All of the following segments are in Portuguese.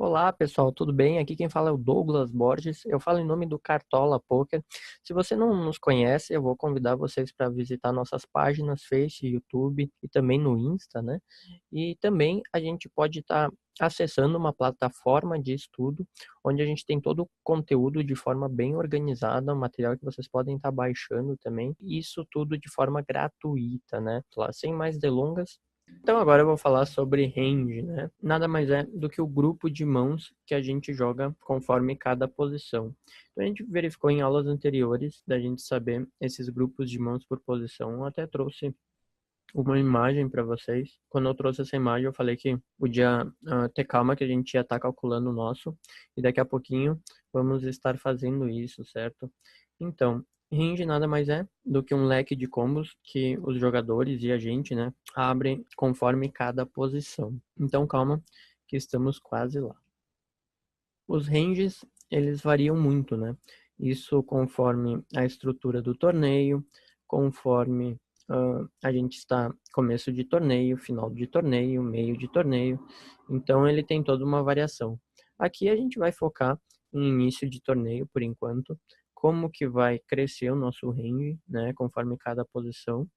Olá, pessoal, tudo bem? Aqui quem fala é o Douglas Borges. Eu falo em nome do Cartola Poker. Se você não nos conhece, eu vou convidar vocês para visitar nossas páginas Face, YouTube e também no Insta, né? E também a gente pode estar acessando uma plataforma de estudo onde a gente tem todo o conteúdo de forma bem organizada, um material que vocês podem estar baixando também. E isso tudo de forma gratuita, né? Lá, sem mais delongas. Então agora eu vou falar sobre range, né? Nada mais é do que o grupo de mãos que a gente joga conforme cada posição. Então a gente verificou em aulas anteriores da gente saber esses grupos de mãos por posição. Eu até trouxe uma imagem para vocês. Quando eu trouxe essa imagem, eu falei que podia ter calma que a gente ia estar calculando o nosso e daqui a pouquinho vamos estar fazendo isso, certo? Então, range nada mais é do que um leque de combos que os jogadores e a gente, né, abrem conforme cada posição. Então, calma que estamos quase lá. Os ranges, eles variam muito, né? Isso conforme a estrutura do torneio, conforme a gente está começo de torneio, final de torneio, meio de torneio. Então, ele tem toda uma variação. Aqui a gente vai focar em início de torneio, por enquanto, como que vai crescer o nosso range, né, conforme cada posição.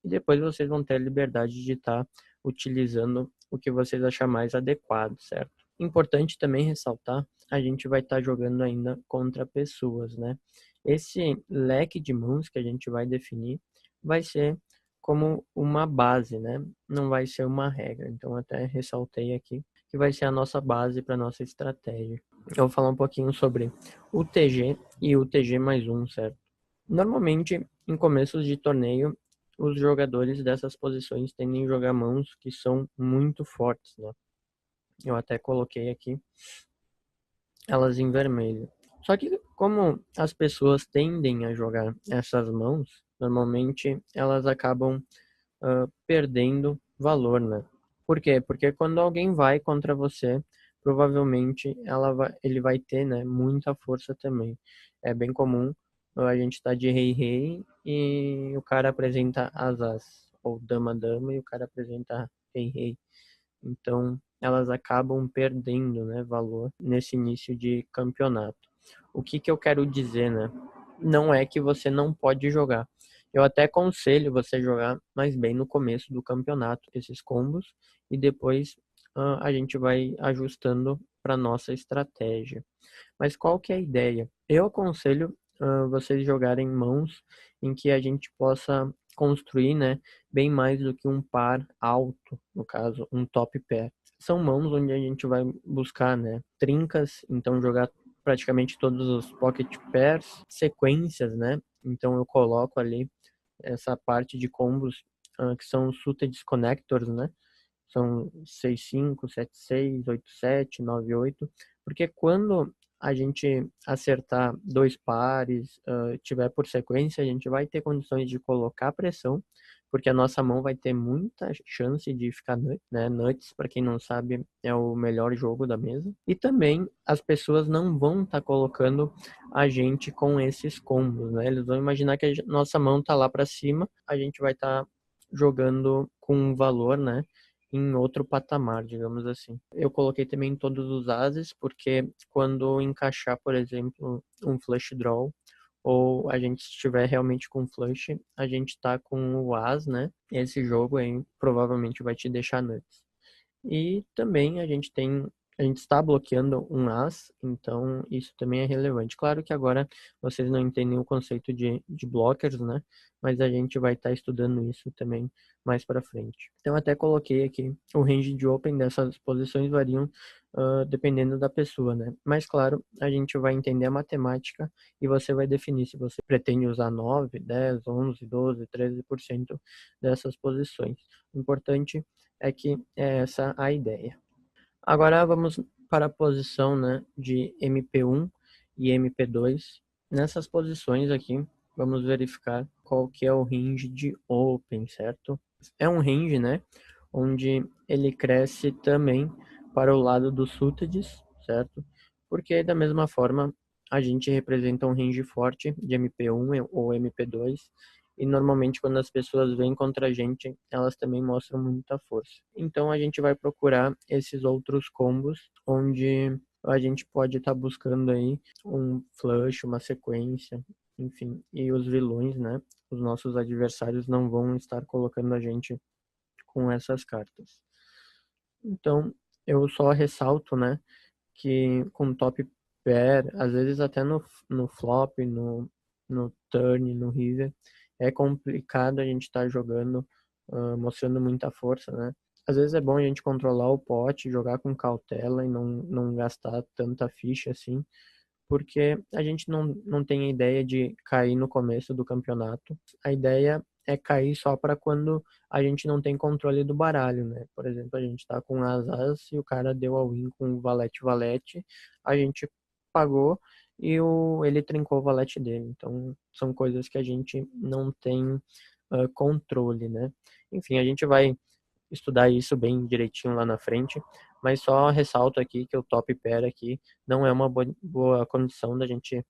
E depois vocês vão ter a liberdade de estar utilizando o que vocês achar mais adequado, certo? Importante também ressaltar, a gente vai estar jogando ainda contra pessoas, né? Esse leque de mãos que a gente vai definir vai ser como uma base, né? Não vai ser uma regra. Então, até ressaltei aqui que vai ser a nossa base para nossa estratégia. Eu vou falar um pouquinho sobre o TG e o TG mais um, certo? Normalmente, em começos de torneio, os jogadores dessas posições tendem a jogar mãos que são muito fortes, né? Eu até coloquei aqui elas em vermelho. Só que como as pessoas tendem a jogar essas mãos, normalmente elas acabam perdendo valor, né? Por quê? Porque quando alguém vai contra você, provavelmente ele vai ter, né, muita força também. É bem comum a gente estar de rei-rei e o cara apresenta as, ou dama-dama, e o cara apresenta rei-rei. Então, elas acabam perdendo, né, valor nesse início de campeonato. O que que eu quero dizer, né? Não é que você não pode jogar. Eu até aconselho você jogar mais bem no começo do campeonato esses combos e depois a gente vai ajustando para nossa estratégia. Mas qual que é a ideia? Eu aconselho vocês jogarem mãos em que a gente possa construir, né, bem mais do que um par alto, no caso, um top pair. São mãos onde a gente vai buscar, né, trincas, então jogar praticamente todos os pocket pairs, sequências, né? Então eu coloco ali essa parte de combos que são os suited connectors, né? São 6-5, 7-6, 8-7, 9-8, porque quando a gente acertar dois pares, tiver por sequência, a gente vai ter condições de colocar pressão, porque a nossa mão vai ter muita chance de ficar nut, né? Nuts, para quem não sabe, é o melhor jogo da mesa. E também as pessoas não vão estar colocando a gente com esses combos, né? Eles vão imaginar que a nossa mão tá lá para cima, a gente vai estar jogando com um valor, né, em outro patamar, digamos assim. Eu coloquei também todos os ases, porque quando encaixar, por exemplo, um flush draw, ou a gente estiver realmente com flush, a gente tá com o as, né? Esse jogo aí provavelmente vai te deixar nuts. E também a gente está bloqueando um as, então isso também é relevante. Claro que agora vocês não entendem o conceito de blockers, né? Mas a gente vai estar estudando isso também mais para frente. Então até coloquei aqui o range de open dessas posições variam dependendo da pessoa, né? Mas claro, a gente vai entender a matemática e você vai definir se você pretende usar 9, 10, 11, 12, 13% dessas posições. O importante é que é essa a ideia. Agora vamos para a posição, né, de MP1 e MP2. Nessas posições aqui, vamos verificar qual que é o range de open, certo? É um range, né, onde ele cresce também para o lado dos suited, certo? Porque da mesma forma a gente representa um range forte de MP1 ou MP2 e normalmente quando as pessoas vêm contra a gente, elas também mostram muita força. Então a gente vai procurar esses outros combos onde a gente pode estar buscando aí um flush, uma sequência, enfim, e os vilões, né? Os nossos adversários não vão estar colocando a gente com essas cartas. Então, eu só ressalto, né, que com top pair, às vezes até no flop, no turn, no river, é complicado a gente estar jogando, mostrando muita força, né? Às vezes é bom a gente controlar o pote, jogar com cautela e não gastar tanta ficha assim, porque a gente não tem a ideia de cair no começo do campeonato. A ideia é cair só para quando a gente não tem controle do baralho, né? Por exemplo, a gente tá com as e o cara deu a win com o valete-valete, a gente pagou e ele trincou o valete dele. Então, são coisas que a gente não tem controle, né? Enfim, a gente vai estudar isso bem direitinho lá na frente, mas só ressalto aqui que o top pair aqui não é uma boa condição da gente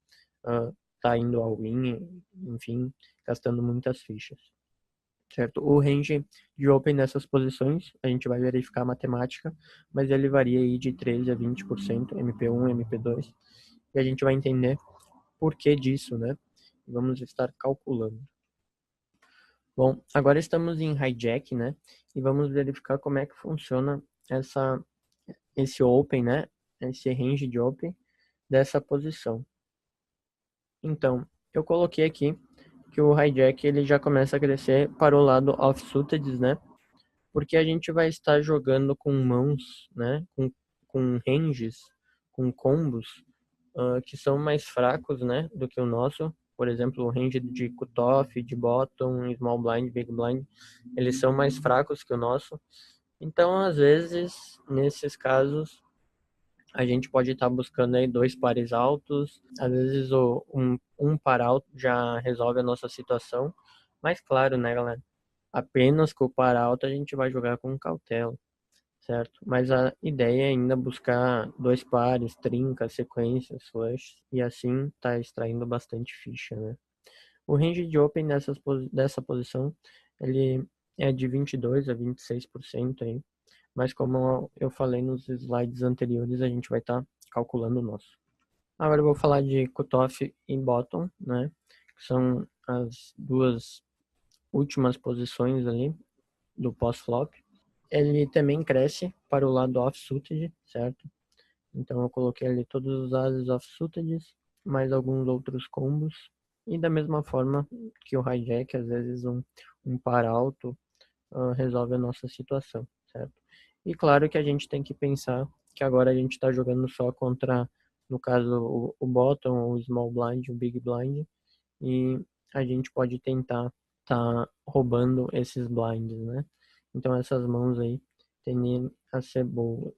tá indo ao win, enfim, gastando muitas fichas, certo? O range de open nessas posições, a gente vai verificar a matemática, mas ele varia aí de 13 a 20%, MP1, MP2, e a gente vai entender por que disso, né? Vamos estar calculando. Bom, agora estamos em hijack, né? E vamos verificar como é que funciona esse open, né? Esse range de open dessa posição. Então, eu coloquei aqui que o hijack ele já começa a crescer para o lado offsuited, né? Porque a gente vai estar jogando com mãos, né? Com ranges, com combos que são mais fracos, né? Do que o nosso. Por exemplo, o range de cutoff, de bottom, small blind, big blind, eles são mais fracos que o nosso. Então, às vezes, nesses casos, a gente pode estar buscando aí dois pares altos. Às vezes, um par alto já resolve a nossa situação. Mas, claro, né, galera? Apenas com o par alto a gente vai jogar com cautela, certo? Mas a ideia é ainda buscar dois pares, trincas, sequências, flush, e assim tá extraindo bastante ficha, né? O range de open dessa posição, ele é de 22 a 26% aí, mas como eu falei nos slides anteriores, a gente vai estar calculando o nosso. Agora eu vou falar de cutoff e bottom, né? Que são as duas últimas posições ali do pós-flop. Ele também cresce para o lado off-suited, certo? Então eu coloquei ali todos os ases off-suited, mais alguns outros combos. E da mesma forma que o hijack, às vezes um par alto resolve a nossa situação, certo? E claro que a gente tem que pensar que agora a gente está jogando só contra, no caso, o bottom, o small blind, o big blind, e a gente pode tentar tá roubando esses blinds, né? Então essas mãos aí tendem a ser boas.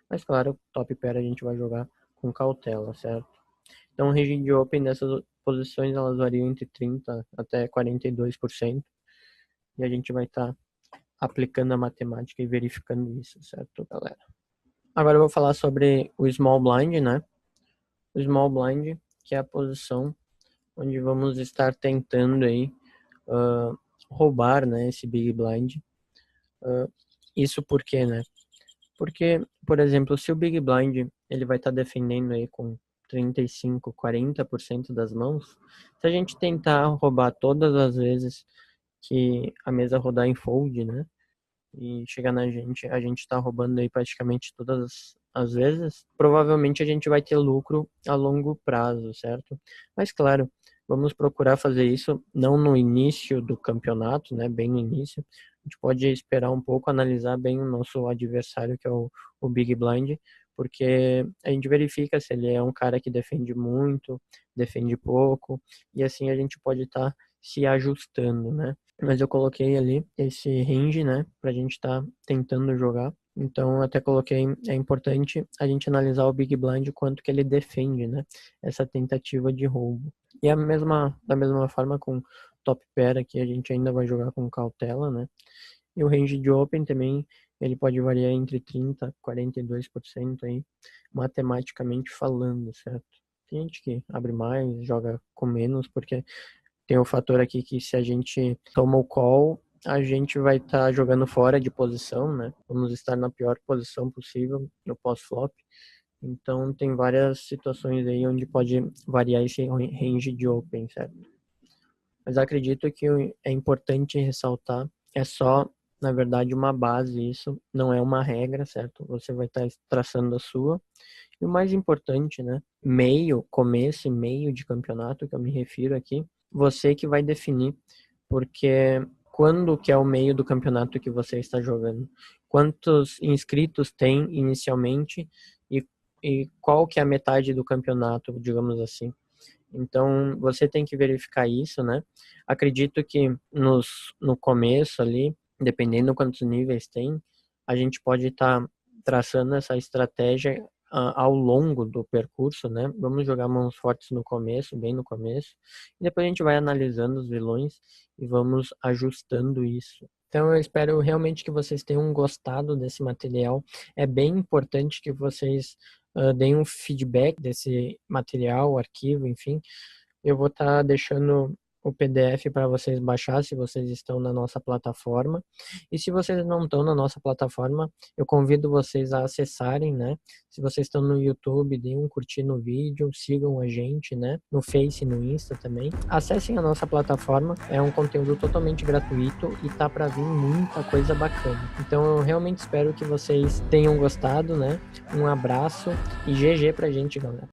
Mas claro, top pair a gente vai jogar com cautela, certo? Então o range de open dessas posições elas variam entre 30 até 42%. E a gente vai estar aplicando a matemática e verificando isso, certo, galera? Agora eu vou falar sobre o small blind, né? O small blind, que é a posição onde vamos estar tentando aí roubar, né, esse big blind. Isso por quê, né? Porque, por exemplo, se o big blind ele vai estar defendendo aí com 35, 40% das mãos, se a gente tentar roubar todas as vezes que a mesa rodar em fold, né? E chegar na gente, a gente tá roubando aí praticamente todas as vezes, provavelmente a gente vai ter lucro a longo prazo, certo? Mas claro, vamos procurar fazer isso não no início do campeonato, né, bem no início. A gente pode esperar um pouco, analisar bem o nosso adversário, que é o Big Blind, porque a gente verifica se ele é um cara que defende muito, defende pouco, e assim a gente pode estar se ajustando, né? Mas eu coloquei ali esse range, né, pra gente estar tentando jogar. Então, até coloquei, é importante a gente analisar o Big Blind quanto que ele defende, né, essa tentativa de roubo. E da mesma forma com top pair aqui, a gente ainda vai jogar com cautela, né. E o range de open também, ele pode variar entre 30 e 42% aí, matematicamente falando, certo? Tem gente que abre mais, joga com menos, porque Tem o fator aqui que se a gente toma o call, a gente vai estar jogando fora de posição, né? Vamos estar na pior posição possível no pós-flop. Então tem várias situações aí onde pode variar esse range de open, certo? Mas acredito que é importante ressaltar, é só, na verdade, uma base isso, não é uma regra, certo? Você vai estar traçando a sua. E o mais importante, né? Meio, começo e meio de campeonato, que eu me refiro aqui, você que vai definir, porque quando que é o meio do campeonato que você está jogando? Quantos inscritos tem inicialmente e qual que é a metade do campeonato, digamos assim? Então, você tem que verificar isso, né? Acredito que no começo ali, dependendo quantos níveis tem, a gente pode estar traçando essa estratégia ao longo do percurso, né? Vamos jogar mãos fortes no começo, bem no começo, e depois a gente vai analisando os vilões e vamos ajustando isso. Então, eu espero realmente que vocês tenham gostado desse material. É bem importante que vocês deem um feedback desse material, arquivo, enfim. Eu vou estar deixando o PDF para vocês baixar se vocês estão na nossa plataforma. E se vocês não estão na nossa plataforma, eu convido vocês a acessarem, né? Se vocês estão no YouTube, deem um curtir no vídeo, sigam a gente, né? No Face e no Insta também. Acessem a nossa plataforma, é um conteúdo totalmente gratuito e tá para vir muita coisa bacana. Então eu realmente espero que vocês tenham gostado, né? Um abraço e GG pra gente, galera.